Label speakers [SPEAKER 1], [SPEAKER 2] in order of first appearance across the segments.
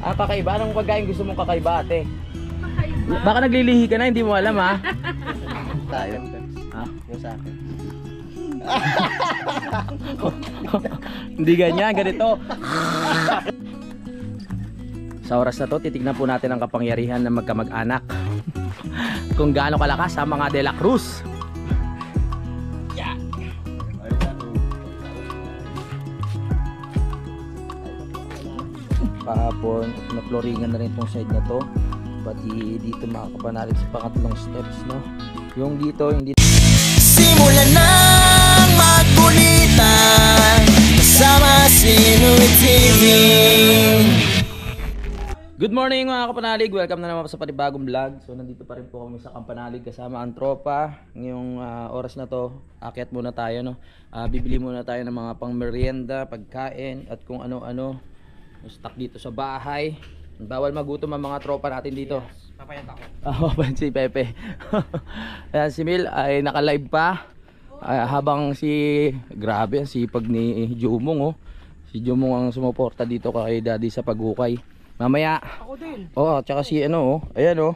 [SPEAKER 1] Ah, kakaiba. Anong pagkain gusto mong kakaiba, ate?
[SPEAKER 2] Kakaiba.
[SPEAKER 1] Baka naglilihi ka na, hindi mo alam ha?
[SPEAKER 3] Tayo.
[SPEAKER 1] Ha?
[SPEAKER 3] Yung sa akin.
[SPEAKER 1] Hindi ganyan, ganito. Sa oras na to, titignan po natin ang kapangyarihan ng magkamag-anak. Kung gaano kalakas ang mga De La Cruz. Yeah. Kahapon, na-flooringan na rin itong side na to. Pati dito makakapanalig sa pangatlong steps, no? Yung dito, yung dito.
[SPEAKER 4] Simulan ng magkulitan kasama si Inoy TV.
[SPEAKER 1] Good morning mga kapanalig, welcome na naman sa panibagong vlog. So nandito pa rin po kami sa Kampanalig kasama ang tropa. Ngayong oras na to, akyat muna tayo, no? Bibili muna tayo ng mga pang merienda, pagkain at kung ano-ano stock dito sa bahay. Bawal magutom ang mga tropa natin dito.
[SPEAKER 3] Papayat ako.
[SPEAKER 1] Papayat si Pepe. Ayan, si Mil ay naka-live pa. Habang grabe, sipag ni Jumong, oh. Si Jumong ang sumuporta dito kay Daddy sa paghukay. Mamaya.
[SPEAKER 3] Ako din.
[SPEAKER 1] Oh, tsaka si ano, oh. Ayan, oh.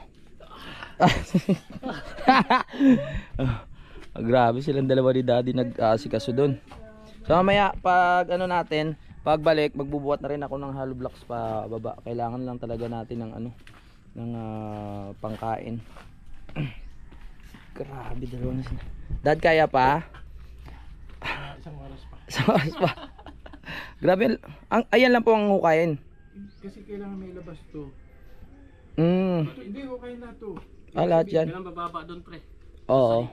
[SPEAKER 1] Grabe silang dalawa ni Daddy nag-asikaso doon. So mamaya pag ano natin, pagbalik magbubuhat na rin ako ng hollow blocks pa baba. Kailangan lang talaga natin ng ano, ng pangkain. Grabe, dalawa na sila. Dad, kaya pa?
[SPEAKER 3] Isang oras pa.
[SPEAKER 1] Isang oras pa. Grabe, ayan lang po ang hukayin.
[SPEAKER 3] Kasi kailangan may labas to. Hindi, okay na to.
[SPEAKER 1] Lahat yan.
[SPEAKER 3] Kailangan bababa doon, pre.
[SPEAKER 1] Oo.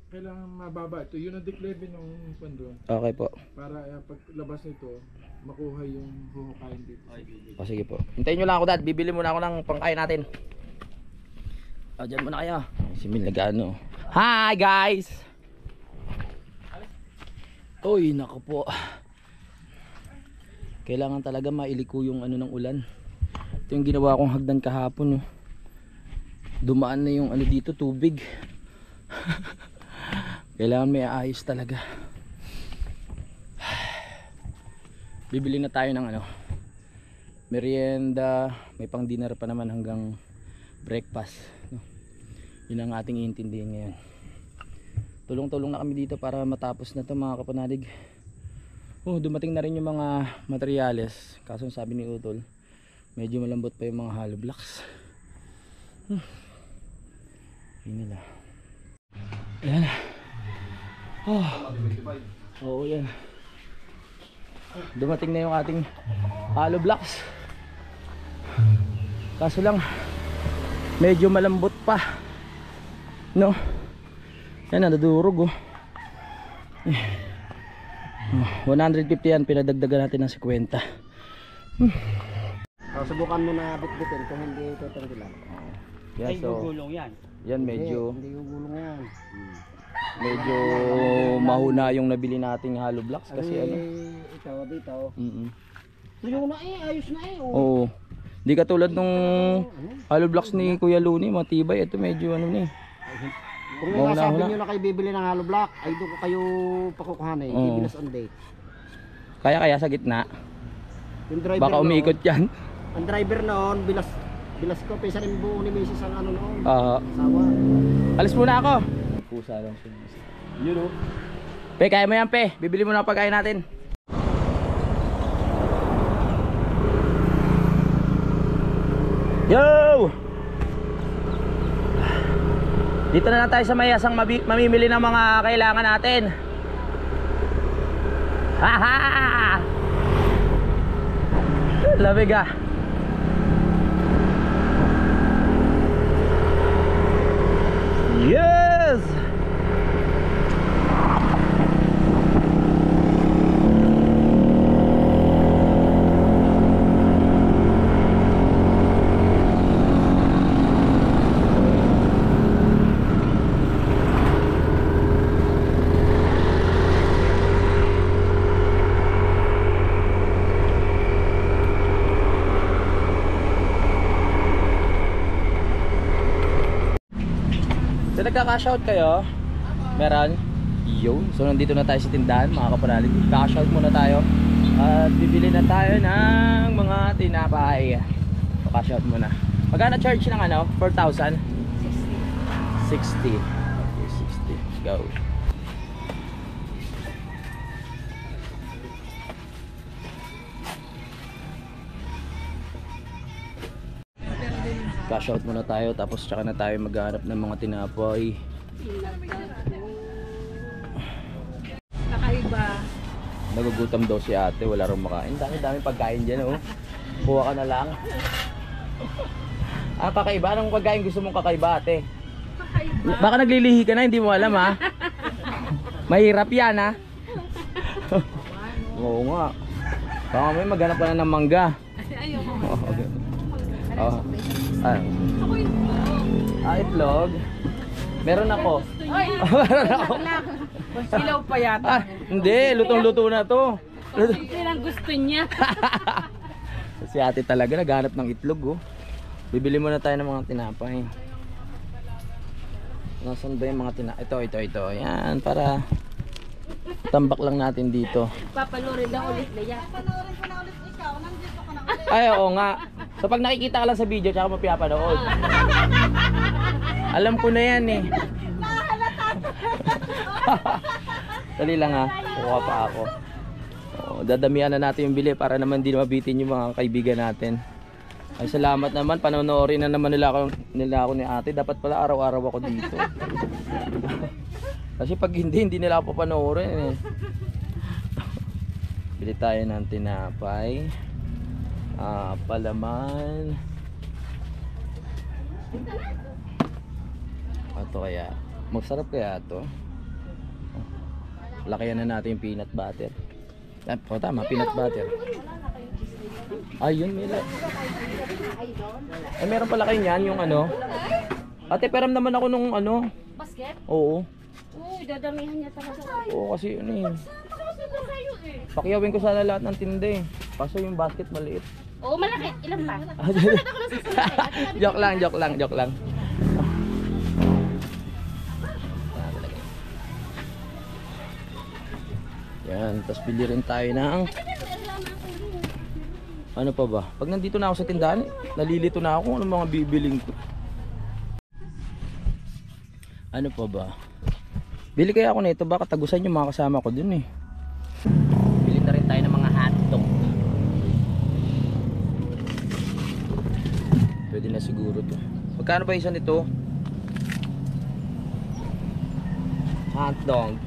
[SPEAKER 3] Kailangan mababa ito. Yun ang declare ng pando.
[SPEAKER 1] Okay po.
[SPEAKER 3] Para pag labas nito, makuha yung huhukain dito.
[SPEAKER 1] O sige po. Hintayin nyo lang ako, Dad. Bibili muna ako ng pangkain natin. O, dyan muna kayo. Si Mil nag-ano. Hi guys! Uy, naku po. Kailangan talaga mailiko yung ano ng ulan. Ito yung ginawa kong hagdan kahapon, oh. Dumaan na yung ano dito, tubig. Kailangan may aayos talaga. Bibili na tayo ng ano, merienda. May pang dinner pa naman hanggang breakfast, no? Yun ang ating iintindihin ngayon. Tulong-tulong na kami dito para matapos na to mga kapanalig. Oh, dumating na rin yung mga materyales. Kaso sabi ni Utol, medyo malambot pa yung mga hollow blocks. Yun nila. Ayan na. Oh. Oo, yan. Dumating na yung ating hollow blocks. Kaso lang medyo malambot pa, no? Yan, nadudurog, oh. 150 yan, pinadagdagan natin ng 50.
[SPEAKER 3] Subukan mo na bitbitin kung hindi tatanggilan.
[SPEAKER 1] Yan, so
[SPEAKER 3] gugulong yan.
[SPEAKER 1] yan medyo
[SPEAKER 3] Hindi gugulong yan.
[SPEAKER 1] medyo mahuna yung nabili nating hollow blocks kasi ano.
[SPEAKER 3] Ikaw dito.
[SPEAKER 1] Tuyo
[SPEAKER 3] na ayos na
[SPEAKER 1] Oo. Di katulad nung hollow blocks ni Kuya Luni, matibay. Ito medyo ano ni.
[SPEAKER 3] Kung sabi nyo na kayo bibili ng hollow block, ay doon ko kayo pakukuhanin. Ibilas on date.
[SPEAKER 1] Kaya sa gitna.
[SPEAKER 3] Yung driver
[SPEAKER 1] Baka umikot yan.
[SPEAKER 3] Ang driver noon, bilas ko. Pesa rin buo ni Mrs. ang ano noon. Sawa.
[SPEAKER 1] Alis muna ako. Pusa lang siya. Yun, oh. Pe, kaya mo yan, Pe. Bibili mo na pagkain natin. Yo! Dito na lang tayo sa mayasang mamimili ng mga kailangan natin. Haha! Lamig, ah. Yes! So nagkaka-shout kayo? Meron? Yo. So nandito na tayo sa tindahan mga kapanalig. Kaka-shout muna tayo. At bibili na tayo ng mga tinapay. Cash out muna. Magkano charge ng ano? 4,000? 60. Okay, 60. Let's go. Cash out muna tayo tapos tsaka na tayo maghanap ng mga tinapoy.
[SPEAKER 2] Kakaiba.
[SPEAKER 1] Nagugutom daw si ate, wala rin makain. Dami-dami pagkain dyan, oh. Kuha ka na lang. Ah, kakaiba? Anong pagkain gusto mong kakaiba, ate?
[SPEAKER 2] Kakaiba.
[SPEAKER 1] Baka naglilihi ka na, hindi mo alam, ha? Mahirap yan, ha? Oo nga. Baka may maghanap ka na ng mangga.
[SPEAKER 2] Ayaw mo.
[SPEAKER 1] Oh, okay. Oh. Ah,
[SPEAKER 2] Ako yung
[SPEAKER 1] itlog. Meron ako.
[SPEAKER 2] Ay!
[SPEAKER 1] Meron ako.
[SPEAKER 2] Silaw pa yata.
[SPEAKER 1] Ah, hindi, lutong-luto na to.
[SPEAKER 2] Yan ang gusto niya.
[SPEAKER 1] Si ate talaga naghanap ng itlog, oh. Bibili muna tayo ng mga tinapay. Nasaan ba yung mga tinapay? Ito. Ayan, para tambak lang natin dito.
[SPEAKER 2] Papanurin daw ulit na yan.
[SPEAKER 1] Ay, oo nga. So pag nakikita ka lang sa video, tsaka mo pinapanood. Alam ko na yan, eh. Dali lang, ha. Kuha pa ako. Oh, dadamihan na natin yung bili para naman di mabitin yung mga kaibigan natin. Ay, salamat naman. Panonoorin na naman nila ako ni ate. Dapat pala araw-araw ako dito. Kasi pag hindi nila ako panoorin, eh. Bili tayo ng tinapay. Palaman. Ito kaya. Masarap kaya ito. Lakayan na natin yung peanut butter. Oh, tama, peanut butter. Ayun, Mila. Ay, meron pala kayo yan, yung ano. Ate, peram naman ako nung ano.
[SPEAKER 2] Basket?
[SPEAKER 1] Oo.
[SPEAKER 2] Uy, dadamihan niya talaga.
[SPEAKER 1] Oo, kasi ano eh. Pakyawin ko sana lahat ng tinda, eh. Kaso yung basket maliit.
[SPEAKER 2] Oo, malaki. Ilan pa?
[SPEAKER 1] Joke lang. Yan, tapos bili rin tayo ng ano pa ba? Pag nandito na ako sa tindahan, nalilito na ako kung ano mga bibiling ko. Ano pa ba? Bili kaya ako nito, baka tagusan yung mga kasama ko dun, eh. Bili na rin tayo ng mga hotdog. Pwede na siguro to. Magkano ba isa nito? Hotdog.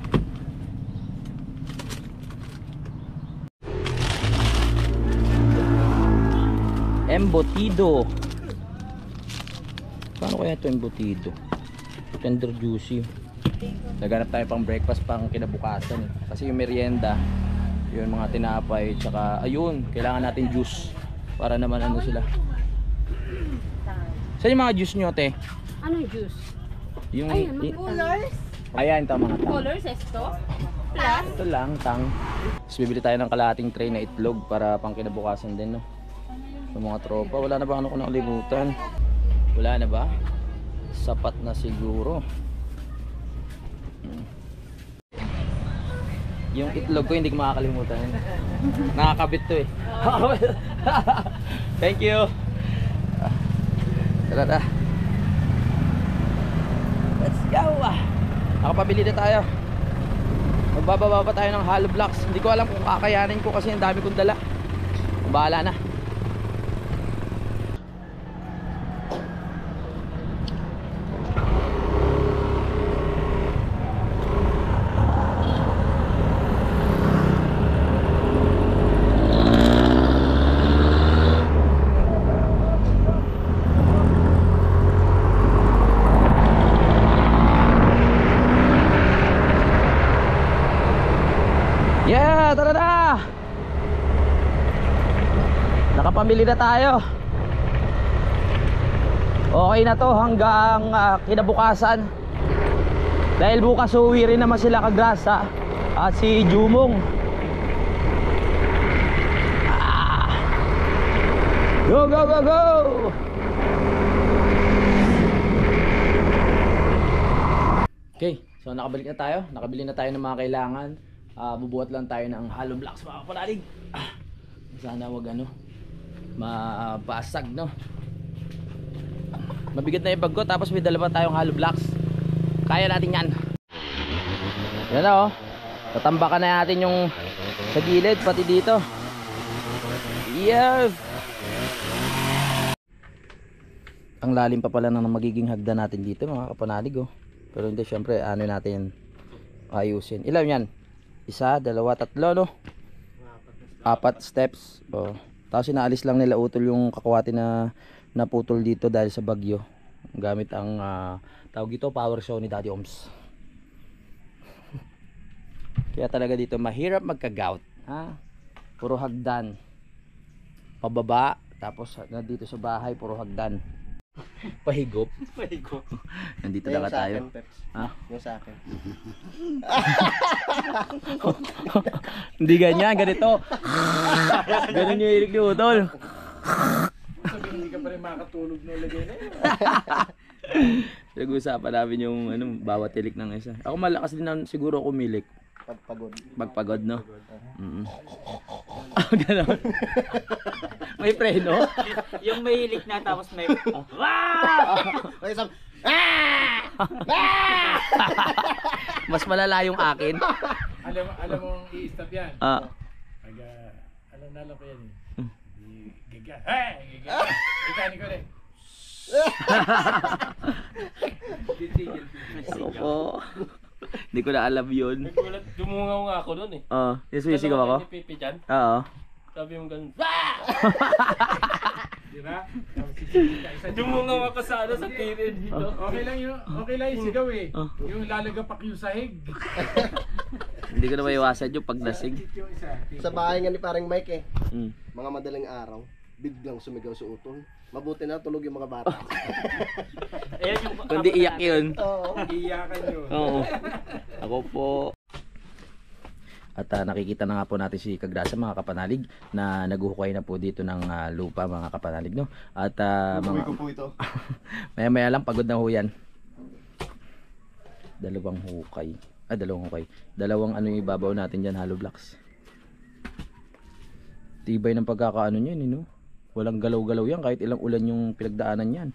[SPEAKER 1] Embutido. Paano kaya ito embutido? Tender juicy. Naghanap tayo pang breakfast pang kinabukasan, eh. Kasi yung merienda, yung mga tinapay, tsaka ayun, kailangan natin juice para naman ano sila. Saan yung mga juice nyo, te?
[SPEAKER 2] Anong juice?
[SPEAKER 1] Yung
[SPEAKER 2] Ayan, mga colors.
[SPEAKER 1] ayan, ito mga tang.
[SPEAKER 2] Colors, esto? Plus?
[SPEAKER 1] Ito lang, tang. Tapos bibili tayo ng kalahating tray na itlog para pang kinabukasan din, no? Yung mga tropa, wala na ba ano ko nakalimutan? Wala na ba? Sapat na siguro. Yung itlog ko hindi ko makakalimutan. Nakakabit to, eh. Thank you. Tara. Let's go. Nakapabili na tayo. Magbababa pa tayo ng hollow blocks. Hindi ko alam kung kakayanin ko kasi ang dami kong dala. Bahala na. Yeah, tara na. Nakapamili na tayo. Okay na to hanggang kinabukasan. Dahil bukas uwi rin naman sila Kagrasa at si Jumong. Go! Okay, so nakabalik na tayo. Nakabili na tayo ng mga kailangan. Bubuhat lang tayo ng hollow blocks mga kapanalig. Sana wag ano mapasag, no. Mabigat na yung bag ko, tapos may dalawa tayong hollow blocks. Kaya natin yan. Yan na oh. Tatambakan na natin yung sa gilid, pati dito. Yes! Ang lalim pa pala ng magiging hagdan natin dito mga kapanalig oh. Pero hindi, syempre ano natin ayusin. Ilan yan? Isa, dalawa, tatlo no? 4 steps oh. Tapos inaalis lang nila utol yung kakwati na naputol dito dahil sa bagyo. Gamit ang tawag ito, power saw ni Daddy Oms. Kaya talaga dito mahirap magka-gout, ha? Puro hagdan. Pababa, tapos dito sa bahay puro hagdan. Pahigop.
[SPEAKER 5] Pahigop.
[SPEAKER 1] Nandito na tayo. Ha?
[SPEAKER 3] Yung sa akin.
[SPEAKER 1] Hindi ganyan, ganito. Ganun yung hilig ni Utol.
[SPEAKER 5] Sabi hindi ka pa rin makatulog na lagay na yun.
[SPEAKER 1] Nag-uusapan namin yung bawat tilik ng isa. Ako malakas din na siguro ako umilik. Pagpagod no? Ganon. May preno?
[SPEAKER 5] Yung mahilig na tapos may...
[SPEAKER 1] Mas malala yung akin.
[SPEAKER 5] Alam mo i-stop yan.
[SPEAKER 1] Ah.
[SPEAKER 5] Alam na pa yan eh. Giga. Hey! Giga. Ikani ko rin.
[SPEAKER 1] Ako po. Hindi ko na alam yun.
[SPEAKER 5] Nagulat, dumungaw nga ako doon eh.
[SPEAKER 1] Oo. Sisigaw ako?
[SPEAKER 5] Ni Pepe dyan.
[SPEAKER 1] Oo.
[SPEAKER 5] Sabi mo ganun. Diba? Dumungaw ako sa ano, sa tirin dito. Okay lang yung sigaw eh. Yung lalagapak yung sahig.
[SPEAKER 1] Hindi ko na maiwasan yung paglasing.
[SPEAKER 3] Sa bahay nga ni parang Mike eh.
[SPEAKER 1] Mm.
[SPEAKER 3] Mga madaling araw, biglang sumigaw si Utol. Mabuti na tulog yung mga bata.
[SPEAKER 5] Ayan yung...
[SPEAKER 1] Kundi iyak yun.
[SPEAKER 3] Oo.
[SPEAKER 5] Iyakan yun.
[SPEAKER 1] Oo. Ako po. At nakikita na nga po natin si Kagrasa mga kapanalig na naguhukay na po dito ng lupa mga kapanalig no. At mga
[SPEAKER 3] ko po ito.
[SPEAKER 1] maya lang pagod na ho yan. Dalawang hukay. Dalawang ano yung ibabaw natin diyan, hollow blocks. Tibay ng pagkakaano niyan, no? Walang galaw-galaw yan kahit ilang ulan yung pinagdaanan niyan.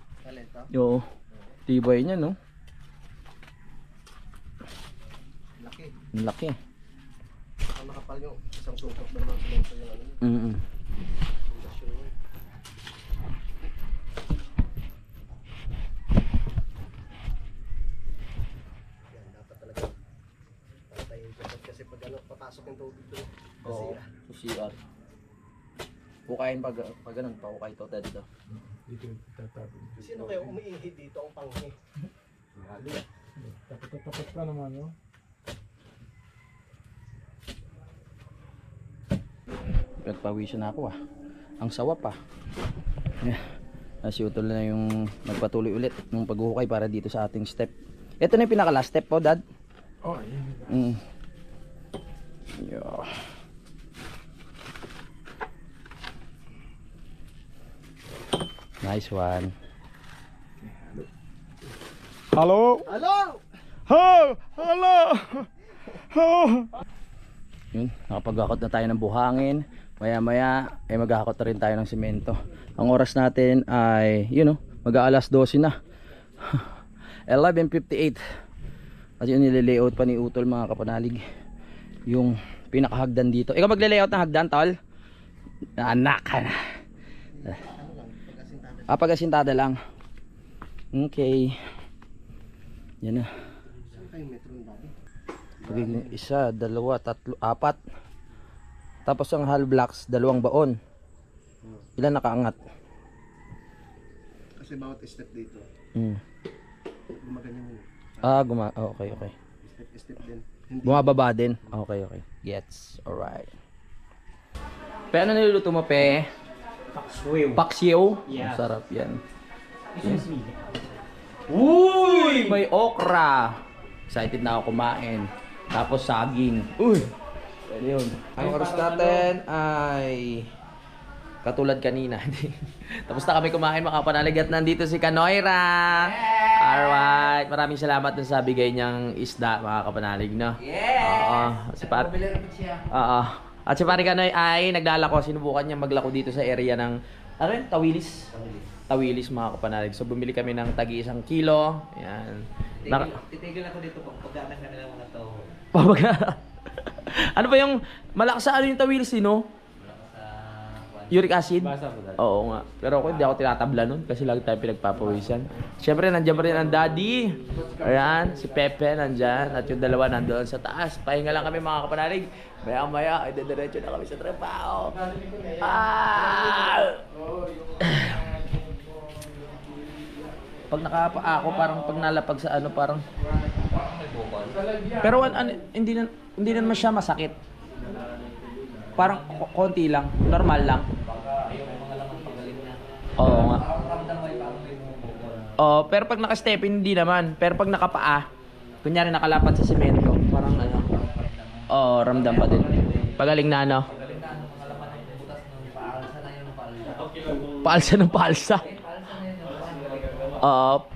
[SPEAKER 1] Oo. Tibay niya, no?
[SPEAKER 3] Laki.
[SPEAKER 1] Laki.
[SPEAKER 3] Ang nakapal yung isang sukot na naman sa yung ano. Pundasyon yun. Yan, dapat talaga patayin ko kasi pag ano, papasok yung tubig doon.
[SPEAKER 1] Oo. Sa CR. Hukayin pag ganun pa, hukay to dito.
[SPEAKER 5] Dito tatabi.
[SPEAKER 3] Sino kayo umiihi dito ang panghi?
[SPEAKER 5] Tapos ka naman, no?
[SPEAKER 1] Nagpawisan na ako ang sawa pa. Si Utol na yung nagpatuloy ulit ng paghuhukay para dito sa ating step. Ito na yung pinaka last step po, Dad.
[SPEAKER 5] Oh, yun.
[SPEAKER 1] Yeah. Nice one.
[SPEAKER 5] Hello?
[SPEAKER 3] Hello!
[SPEAKER 5] Hello!
[SPEAKER 1] Yun, nakapag-hakot na tayo ng buhangin. Maya maya ay maghahakot na rin tayo ng simento. Ang oras natin ay mag-aalas 12 na. 11:58. At yun nile-layout pa ni Utol mga kapanalig. Yung pinakahagdan dito. Ikaw magle-layout ng hagdan, Tol? Anak ka na. Pag-asintada lang. Okay. Yan na.
[SPEAKER 3] Saan kayo metro ng dati?
[SPEAKER 1] Pagiging 1, 2, 3, 4. Tapos ang hollow blocks, 2 baon. Ilan nakaangat?
[SPEAKER 3] Kasi bawat step dito, gumaganyan yun.
[SPEAKER 1] Okay.
[SPEAKER 3] Step din. Hindi.
[SPEAKER 1] Bumababa din. Okay. Gets. Alright. Pe, ano niluluto mo, Pe? Paksiw.
[SPEAKER 5] Yeah.
[SPEAKER 1] Sarap yan. Uy! May okra. Excited na ako kumain. Tapos saging. Uy! Pwede yun. Ang oras natin ay katulad kanina. Tapos na kami kumain mga kapanalig at nandito si Kanoyra. Alright. Maraming salamat dun sa bigay niyang isda mga kapanalig, no? Oo. Si Pat. Oo. At si Pare Kanoy ay naglalako. Sinubukan niya maglako dito sa area ng Ano yun? Tawilis? Tawilis mga kapanalig. So bumili kami ng tagi 1 kilo. Ayan.
[SPEAKER 6] Titigil ako dito paggamit kami ng mga tao.
[SPEAKER 1] Ano ba yung malakas sa ano yung tawilis no? Uric acid? Oo nga. Pero ako hindi ako tinatabla nun kasi lagi tayo pinagpapawisan. Siyempre nandiyan pa rin ang daddy. Ayan, si Pepe nandyan. At yung dalawa nandoon sa taas. Pahinga lang kami mga kapanalig. Maya ay dediretso na kami sa trabaho. Pag nakapa ako parang pag nalapag sa ano parang pero hindi naman siya masakit. Parang konti lang, normal lang. Oo nga. Oo, pero pag naka-step hindi naman. Pero pag nakapaa, kunyari nakalapad sa semento, parang ano. Oo, ramdam pa din. Pagaling na ano. Paalsa ng paalsa. Oo.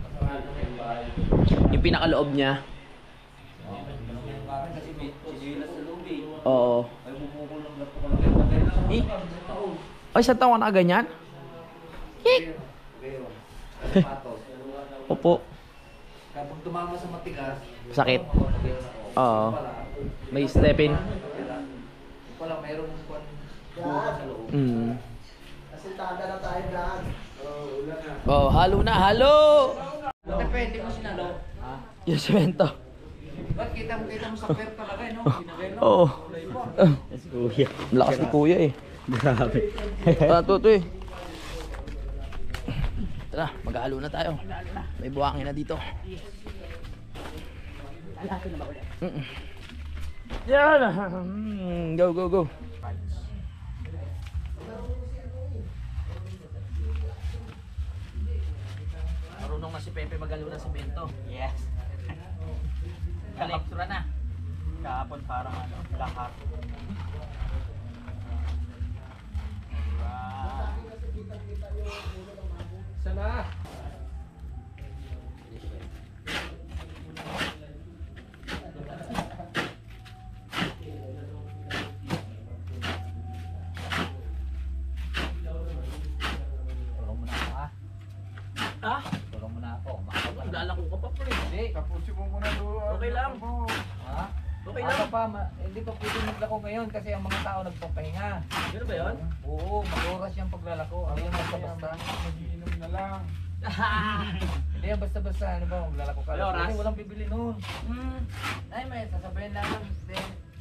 [SPEAKER 1] Yung pinakaloob niya. Oo. Eh? Ay, sa taon na ganyan? Hik! Opo.
[SPEAKER 6] Kapag tumama sa matigas,
[SPEAKER 1] Sakit. Oo. May step-in.
[SPEAKER 6] wala, mayroong buka sa loob.
[SPEAKER 3] Asintada na tayo vlog.
[SPEAKER 1] Oh, halo na, halo!
[SPEAKER 6] Depende mo sinalo.
[SPEAKER 1] Yung semento.
[SPEAKER 6] Ba't kita mo sa per talaga, no? Ginagay, no?
[SPEAKER 1] Oo. Lakas ni kuya eh. Grabe. Ito eh. Tara, mag-halo na tayo. May buhangin na dito. Yan! Go, go, go. Marunong na si Pepe mag-halo ng semento.
[SPEAKER 6] Yes.
[SPEAKER 1] Kalektura na.
[SPEAKER 6] Kahapon parang ano, lahat.
[SPEAKER 5] Sana.
[SPEAKER 6] Tulong mo na ako, ha?
[SPEAKER 1] Ha?
[SPEAKER 6] Tulong mo na ako.
[SPEAKER 1] Lalako ka pa pre.
[SPEAKER 6] Hindi.
[SPEAKER 5] Tapusin mo muna doon.
[SPEAKER 1] Okay lang.
[SPEAKER 6] Ha?
[SPEAKER 1] Okay
[SPEAKER 6] Ano
[SPEAKER 1] lang.
[SPEAKER 6] pa, hindi pa pwede maglako ngayon kasi ang mga tao nagpapahinga.
[SPEAKER 1] Gano'n ba yun?
[SPEAKER 6] Oo, mag-oras yung paglalako. Hindi yan basta-basta.
[SPEAKER 5] Magiinom na lang.
[SPEAKER 6] Hindi yan basta-basta. Ano ba, maglalako ka
[SPEAKER 1] May
[SPEAKER 6] lang.
[SPEAKER 1] oras?
[SPEAKER 6] Kasi walang bibili nun. Ay, may sasabihin lang lang.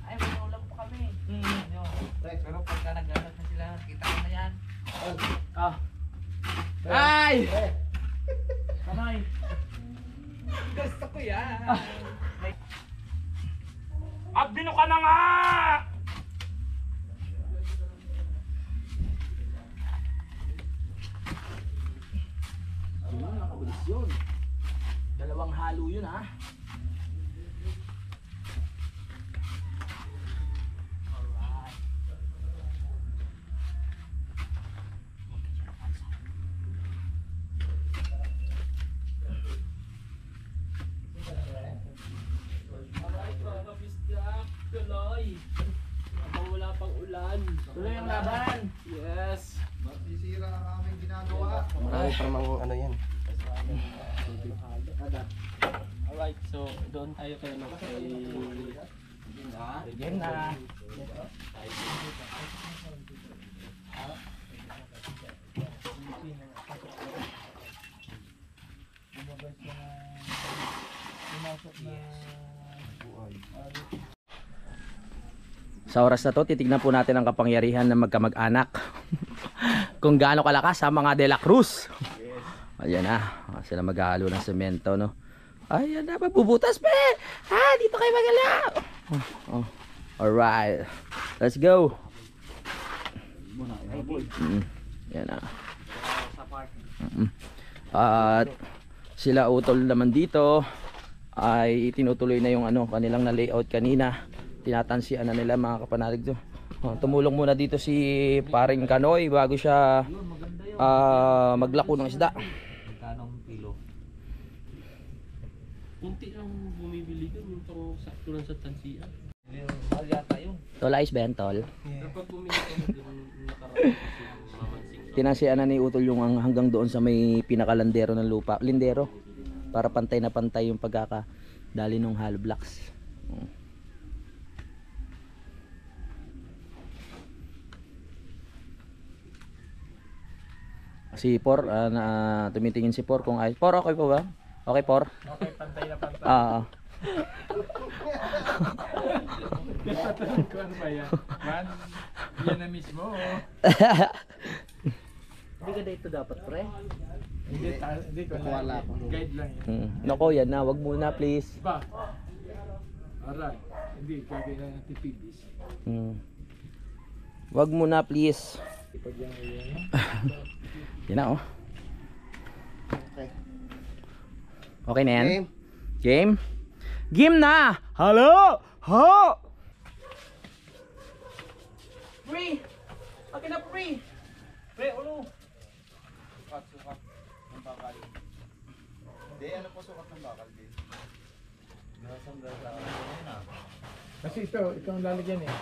[SPEAKER 6] Ay, may ulam pa kami. Ano? Pero pagka naglalak na sila, kita ko na yan.
[SPEAKER 1] Ah. Ay!
[SPEAKER 6] Kamay. Gusto ko yan.
[SPEAKER 5] Abino ka na nga!
[SPEAKER 1] Ayun, nakabilis yun. Dalawang halo yun ha. Alright. Wala pang ulan. Tuloy ang laban. Yes.
[SPEAKER 3] Masisira ang aming ginagawa.
[SPEAKER 7] Marami pa namang ano yan.
[SPEAKER 1] Alright, so doon tayo kay ano kay Regina. Sa oras na to, titignan po natin ang kapangyarihan ng magkamag-anak. Kung gaano kalakas ang mga De La Cruz. Ayan na, sila maghahalo ng semento, no? Ayan na, mabubutas pa! Dito kayo magala! Alright, let's go! Yan na. At sila utol naman dito ay tinutuloy na yung ano, kanilang na layout kanina. Tinatansian na nila mga kapanalig to. Tumulong muna dito si Paring Kanoy bago siya maglako ng isda.
[SPEAKER 6] Magkanong kilo?
[SPEAKER 8] Kunti ang bumibili ko yung pang sakto lang sa tansiyan.
[SPEAKER 6] Mahal yata yun.
[SPEAKER 1] Tol, ayos ba yan, tol?
[SPEAKER 8] Pero pag bumili ko doon nakaraan kasi mamansing
[SPEAKER 1] tinasiana ni Utol yung hanggang doon sa may pinakalandero ng lupa, lindero, para pantay na pantay yung pagkakadali ng hollow blocks. Si Por, tumitingin si Por kung ayos. Por, okay po ba? Okay, Por?
[SPEAKER 5] Okay, pantay na pantay. Ano ba yan? Yan na mismo.
[SPEAKER 6] Hindi ka dito dapat, pre.
[SPEAKER 5] Hindi ko wala ko. Guide lang yan.
[SPEAKER 1] Nako, yan na. Wag muna, please.
[SPEAKER 5] Ba? Alright. Hindi, gagawin natin pibis.
[SPEAKER 1] Wag muna, please.
[SPEAKER 5] Pag yan ngayon.
[SPEAKER 1] Yan na, oh.
[SPEAKER 3] Okay.
[SPEAKER 1] Okay na yan?
[SPEAKER 3] Game.
[SPEAKER 1] Game? Game na! Hello! Ho! Free! Akin na free! Pre, ulo!
[SPEAKER 7] Sukat ng bakal. Hindi, ano po sukat ng bakal din?
[SPEAKER 5] Kasi ito ang lalagyan eh.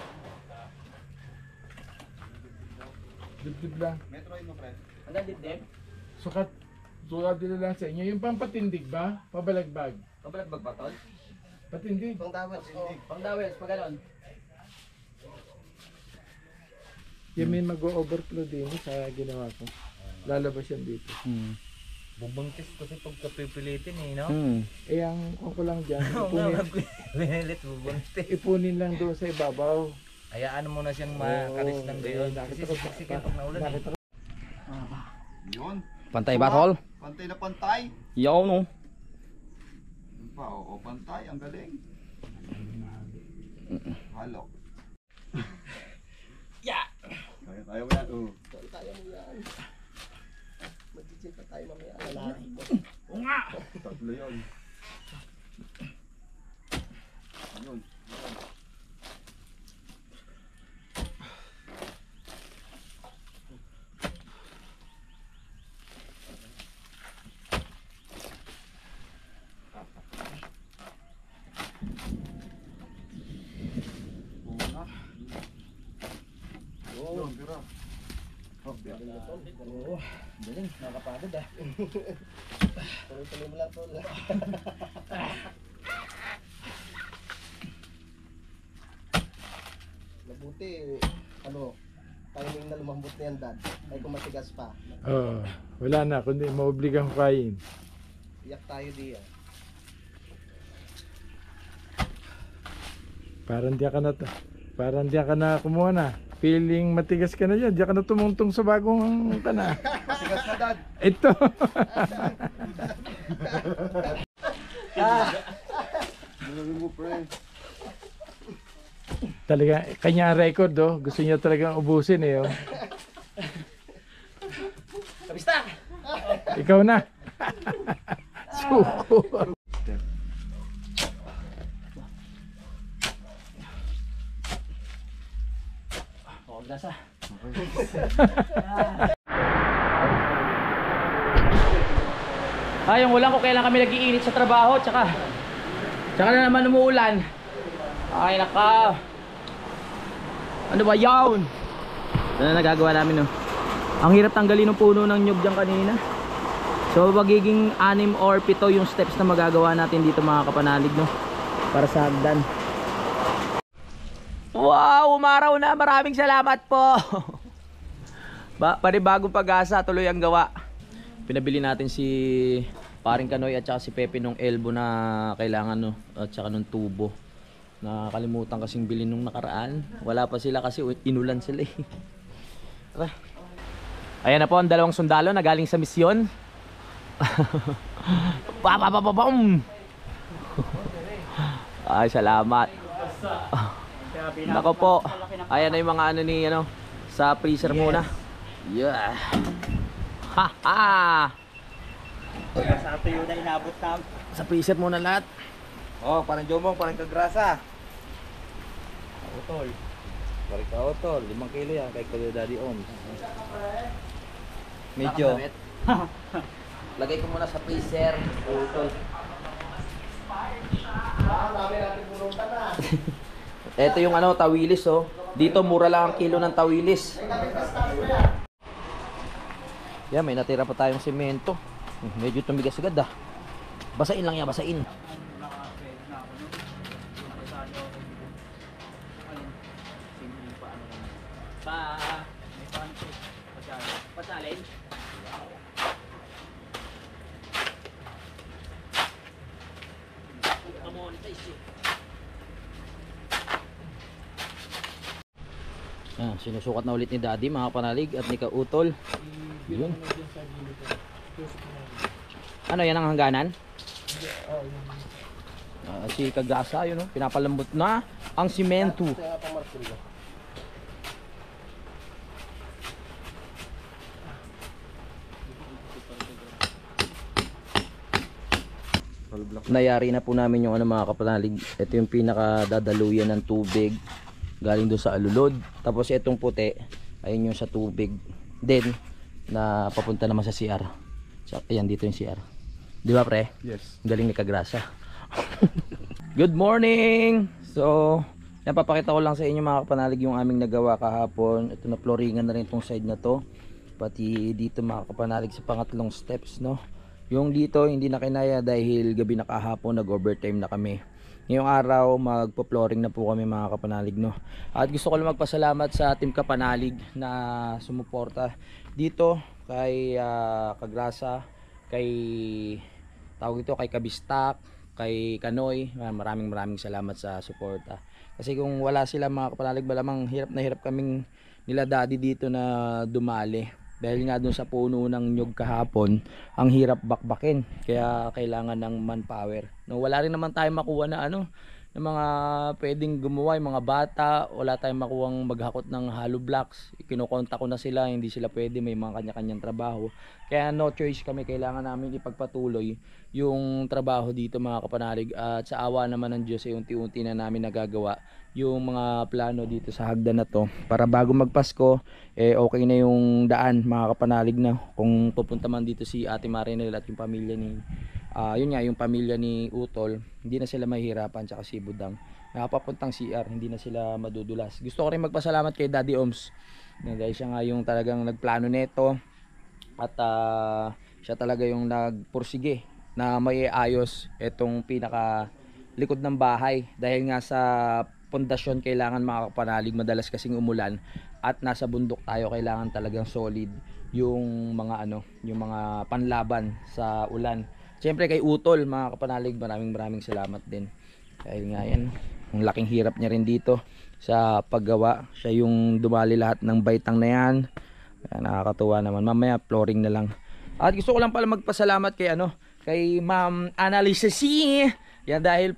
[SPEAKER 5] Dibdib lang.
[SPEAKER 7] Metroid mo, friend.
[SPEAKER 1] Hanggang dibdib?
[SPEAKER 5] Sukat dito lang sa inyo. Yung pampatindig ba? Pabalagbag.
[SPEAKER 1] Pabalagbag ba, tol?
[SPEAKER 5] Patindig.
[SPEAKER 3] Pang tawad.
[SPEAKER 1] Pang dawels, pag ganon.
[SPEAKER 5] Yung may mag-overflow din sa ginawa ko. Lalabas yan dito.
[SPEAKER 6] Bubungkis kasi pagka pipilitin eh, no?
[SPEAKER 5] Eh, ang ko lang dyan,
[SPEAKER 6] Pinilit, bubungkis.
[SPEAKER 5] ipunin lang doon sa ibabaw.
[SPEAKER 6] Hayaan mo na siyang makaris ng gayon. Kasi siksik yan pag naulan eh.
[SPEAKER 5] Nakita ko.
[SPEAKER 7] Yun.
[SPEAKER 1] Pantay ba, tol?
[SPEAKER 7] Pantay na pantay.
[SPEAKER 1] Yaw, no?
[SPEAKER 7] Yun pa, oo, pantay. Ang galing. Halo.
[SPEAKER 1] Yeah!
[SPEAKER 7] Kaya mo yan. Oo.
[SPEAKER 3] Mag-check pa tayo mamaya.
[SPEAKER 1] Oo nga!
[SPEAKER 7] Tatlo yun. Yun.
[SPEAKER 1] Galing, nakapagod ah.
[SPEAKER 3] Tuloy-tuloy mo lang tol. Mabuti, timing na lumambot na yan, Dad. Ay kung matigas pa.
[SPEAKER 5] Wala na, kundi maobligang kain.
[SPEAKER 3] Iyak tayo diyan.
[SPEAKER 5] Parang diyan ka na kumuha na. Feeling matigas ka na dyan. Diyan ka na tumungtong sa bagong tana.
[SPEAKER 7] Matigas na, Dad.
[SPEAKER 5] Ito.
[SPEAKER 7] Grabe mo, friend.
[SPEAKER 5] Talaga, kanya ang record oh. Gusto niya talagang ubusin eh oh.
[SPEAKER 1] Kabista!
[SPEAKER 5] Ikaw na. Suko.
[SPEAKER 1] Lasa. Yung ulan ko kailan kami nag-iinit sa trabaho, tsaka na naman umuulan. Ay naka. Ano ba yawn? Ano na nagagawa namin no? Ang hirap tanggalin ng puno ng nyug dyan kanina. So magiging 6 or 7 yung steps na magagawa natin dito mga kapanalig no? Para sa hagdan. Wow, umaraw na. Maraming salamat po. Panibagong pag-asa, tuloy ang gawa. Pinabili natin si Paring Kanoy at saka si Pepe nung elbow na kailangan no, at saka nung tubo. Nakakalimutan kasing bilhin nung nakaraan. Wala pa sila kasi inulan sila eh. Ayan na po ang dalawang sundalo na galing sa misyon. Ay, salamat. Nako po. Ayan na yung mga ano ni ano sa freezer muna. Yeah. Ha ha.
[SPEAKER 6] Sa tuyo na inabot namin.
[SPEAKER 1] Sa freezer muna lahat.
[SPEAKER 7] Oh, parang jomong, parang kagrasa.
[SPEAKER 6] Utol.
[SPEAKER 7] Parang kaotol, 5 kilo yan kay Kuya Daddy Oms. Medyo.
[SPEAKER 1] Lagay ko muna sa freezer. Utol. Ito yung ano, tawilis oh. Dito mura lang ang kilo ng tawilis. Yan, may natira pa tayong semento. Medyo tumigas agad ah. Basain lang yan, basain. Pa-challenge? Sinusukat na ulit ni Daddy mga panalig at ni Kautol. Yun. Ano yan ang hangganan? Si Kagasa yun, no? Pinapalambot na ang simento. Nayari na po namin yung ano mga kapanalig. Ito yung pinakadadaluyan ng tubig galing doon sa alulod. Tapos itong puti ayun yung sa tubig din na papunta naman sa CR. So, ayan dito yung CR. Di ba pre?
[SPEAKER 7] Yes.
[SPEAKER 1] Galing ni Kagrasa. Good morning! So, yan, papakita ko lang sa inyo mga kapanalig yung aming nagawa kahapon. Ito na flooringan na rin itong side na to. Pati dito mga kapanalig sa pangatlong steps, no? Yung dito hindi na kinaya dahil gabi na kahapon nag-overtime na kami. Ngayong araw magpo-flooring na po kami mga kapanalig, no? At gusto ko lang magpasalamat sa Team Kapanalig na sumuporta dito kay Kagrasa, kay tawag dito kay Kabistak, kay Kanoy. Maraming salamat sa suporta. Kasi kung wala sila mga kapanalig, malamang hirap na hirap kaming nila Daddy dito na dumali. Dahil nga dun sa puno ng nyug kahapon, ang hirap bakbakin. Kaya kailangan ng manpower. No, wala rin naman tayong makuha na ano, ng mga pwedeng gumawa, yung mga bata. Wala tayong makuhang maghakot ng hollow blocks. Kinukontak ko na sila, hindi sila pwede, may mga kanya-kanyang trabaho. Kaya no choice kami, kailangan namin ipagpatuloy yung trabaho dito mga kapanalig. At sa awa naman ng Diyos ay unti-unti na namin nagagawa yung mga plano dito sa hagdan na to para bago magpasko okay na yung daan mga kapanalig, na kung pupunta man dito si Ate Marinel at yung pamilya ni yun nga yung pamilya ni Utol, hindi na sila mahihirapan, tsaka si Budang nakapapuntang CR, hindi na sila madudulas. Gusto ko rin magpasalamat kay Daddy Oms dahil siya nga yung talagang nagplano nito at siya talaga yung nagpursige na may ayos itong pinaka likod ng bahay dahil nga sa pundasyon kailangan mga kapanalig, madalas kasing umulan at nasa bundok tayo, kailangan talagang solid yung mga ano, yung mga panlaban sa ulan. Siyempre kay Utol mga kapanalig, maraming salamat din dahil nga yan, ang laking hirap niya rin dito sa paggawa. Siya yung dumali lahat ng baitang na yan. Kaya nakakatuwa naman. Mamaya flooring na lang. At gusto ko lang pala magpasalamat kay ano, kay Ma'am Annalisa C. Yan dahil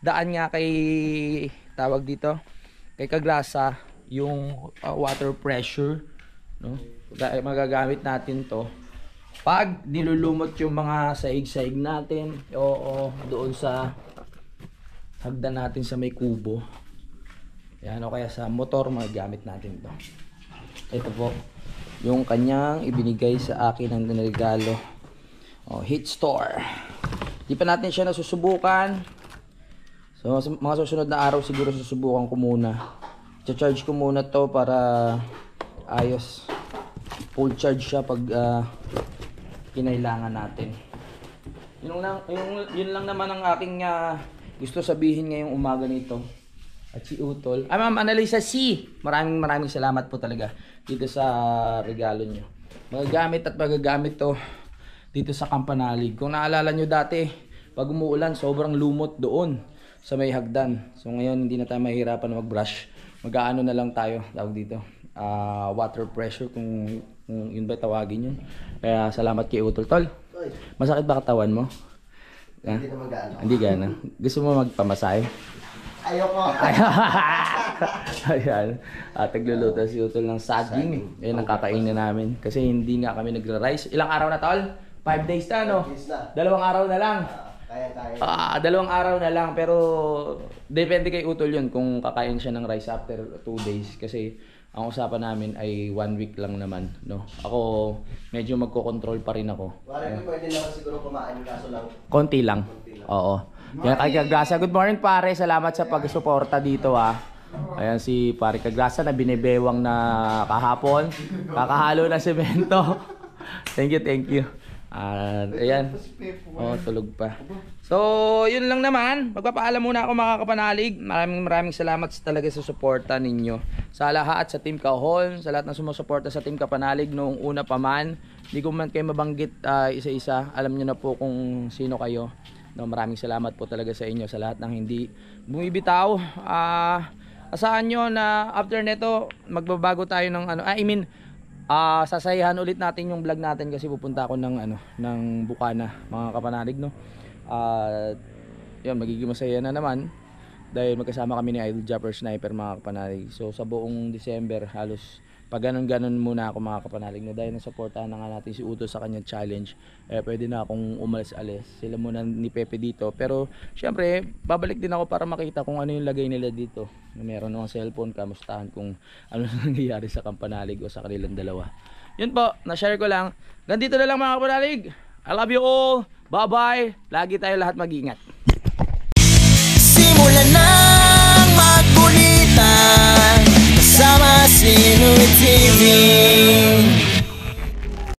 [SPEAKER 1] daan nga kay tawag dito kay Kagrasa yung water pressure, no? Dahil magagamit natin to pag nilulumot yung mga saig-saig natin o doon sa hagdan natin sa may kubo. Yan, o kaya sa motor magagamit natin to. Ito po yung kanyang ibinigay sa akin ng regalo, Heat Store. Di pa natin siya nasusubukan. So mga susunod na araw siguro susubukan ko muna. I-charge ko muna to para ayos. Full charge siya pag kinailangan natin. Yun lang naman ang aking gusto sabihin ngayong umaga nito. At si Utol. Ma'am Annalisa C. Maraming salamat po talaga dito sa regalo nyo. Magagamit to dito sa Kampanalig. Kung naalala nyo dati, pag umuulan, sobrang lumot doon sa may hagdan. So ngayon hindi na tayo mahihirapan na mag-brush. Mag-aano na lang tayo, tawag dito, water pressure kung yun ba tawagin yun. Kaya salamat kay Utol. Tol, masakit ba katawan mo?
[SPEAKER 3] Hindi naman gaano.
[SPEAKER 1] Hindi gana. Gusto mo magpamasahe?
[SPEAKER 3] Ayoko.
[SPEAKER 1] Ayan. Tagluluto si Utol ng saging. Ayan ang kakainin namin. Kasi hindi nga kami nagra-rice. Ilang araw na, Tol? 5 days na, no? 2 araw na lang.
[SPEAKER 3] Kaya.
[SPEAKER 1] 2 araw na lang, pero depende kay Utol yun kung kakain siya ng rice after 2 days. Kasi ang usapan namin ay 1 week lang naman, no? Ako medyo magko-control pa rin ako.
[SPEAKER 3] Pwede naman siguro kumain, kaso lang
[SPEAKER 1] Konti lang. Oo. Yan kay Kagrasa. Good morning pare, salamat sa pagsuporta dito Ayan si Pare Kagrasa na binibewang na kahapon. Kakahalo ng semento. Thank you. Ayan. Oh, tulog pa. So, yun lang naman. Magpapaalam muna ako mga kapanalig. Maraming salamat talaga sa suporta ninyo. Sa lahat, sa Team Kahon, sa lahat ng sumusuporta sa Team Kapanalig noong una pa man. Hindi ko man kayo mabanggit isa-isa. Alam niyo na po kung sino kayo. No, maraming salamat po talaga sa inyo, sa lahat ng hindi bumibitaw. Asahan nyo na after neto magbabago tayo ng sasayahan ulit natin yung vlog natin kasi pupunta ako ng Bukana mga kapanalig, no. Yun, magiging masaya na naman dahil magkasama kami ni Idol Japper Sniper mga kapanalig. So sa buong December halos pag ganun muna ako mga kapanalig, no, dahil nasuportahan na nga natin si Uto sa kanyang challenge. Pwede na akong umalis-alis. Sila muna ni Pepe dito. Pero syempre babalik din ako para makita kung ano yung lagay nila dito. Meron akong cellphone, kamustahan kung ano nangyayari sa Kampanalig o sa kanilang dalawa. Yun po, na-share ko lang. Ganito na lang mga kapanalig. I love you all. Bye bye. Lagi tayo lahat mag-iingat.
[SPEAKER 4] Simulan ng magkulitan kasama si Inuit TV.